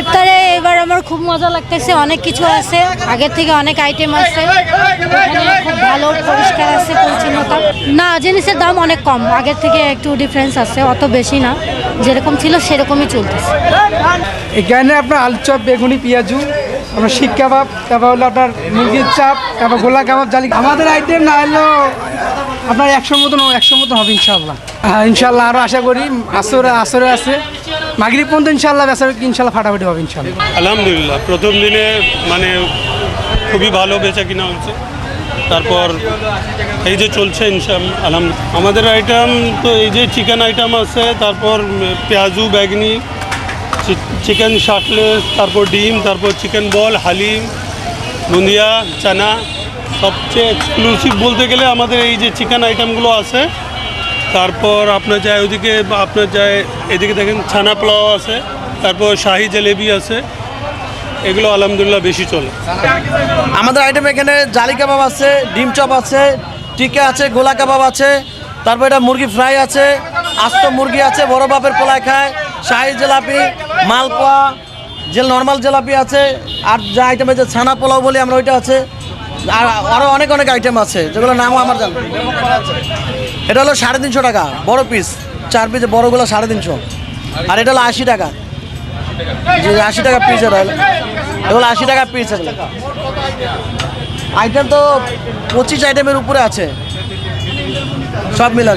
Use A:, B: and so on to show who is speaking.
A: ইফতারে এবার আমার খুব মজা লাগতেছে, অনেক কিছু আছে, আগের থেকে অনেক আইটেম আছে, এখানে খুব ভালো পরিষ্কার আছে, পরিচ্ছন্নতা না, জিনিসের দাম অনেক কম, আগের থেকে একটু ডিফারেন্স আছে, অত বেশি না, যেরকম ছিল সেরকমই চলতেছে।
B: এখানে আপনার আলু চপ, বেগুনি, পেঁয়াজু, আপনার শিক কাবাব, তারপর হলো আপনার মুরগির চাপ, তারপর গোলা কাবাব, জালি। আমাদের আইটেম না হলো আপনার 100 মতন হবে ইনশাল্লাহ। ইনশাল্লাহ আরও আশা করি আসরে আছে, মাগরিব পর্যন্ত ইনশাল্লাহ ইনশাল্লাহ ফাটাফাটি হবে ইনশাল্লাহ।
C: আলহামদুলিল্লাহ প্রথম দিনে মানে খুবই ভালো বেচা কিনা হচ্ছে, তারপর এই যে চলছে ইনশাল্লাহ আলহামদুলিল্লাহ। আমাদের আইটেম তো এই যে চিকেন আইটেম আছে, তারপর পেঁয়াজু, বেগনি, চিকেন শাকলেস, তারপর ডিম, তারপর চিকেন বল, হালিম, বুন্দিয়া, চানা। সবচেয়ে এক্সক্লুসিভ বলতে গেলে আমাদের এই যে চিকেন আইটেমগুলো আছে। তারপর আপনার যায় ওদিকে, আপনার যায় এদিকে দেখেন ছানা পোলাও আছে, তারপর শাহি জলেবি আছে, এগুলো আলহামদুলিল্লাহ বেশি চলে।
D: আমাদের আইটেম এখানে জালি কাবাব আছে, ডিম চপ আছে, টিকা আছে, গোলা কাবাব আছে, তারপর এটা মুরগি ফ্রাই আছে, আস্ত মুরগি আছে, বড় বাপের পোলায় খায়, শাহি জিলাপি, মালপোয়া, যে নর্মাল জিলাপি আছে, আর যা আইটেম আছে ছানা পোলাও বলি আমরা, ওইটা আছে, আর আরও অনেক আইটেম আছে যেগুলো নামও আমার জানি। এটা হলো 350 টাকা বড় পিস, 4 পিস বড়গুলো 350, আর এটা হলো 80 টাকা, যে 80 টাকা পিস। এগুলো 80 টাকা পিস। এগুলো আইটেম তো 25 আইটেমের উপরে আছে, সব মিলা।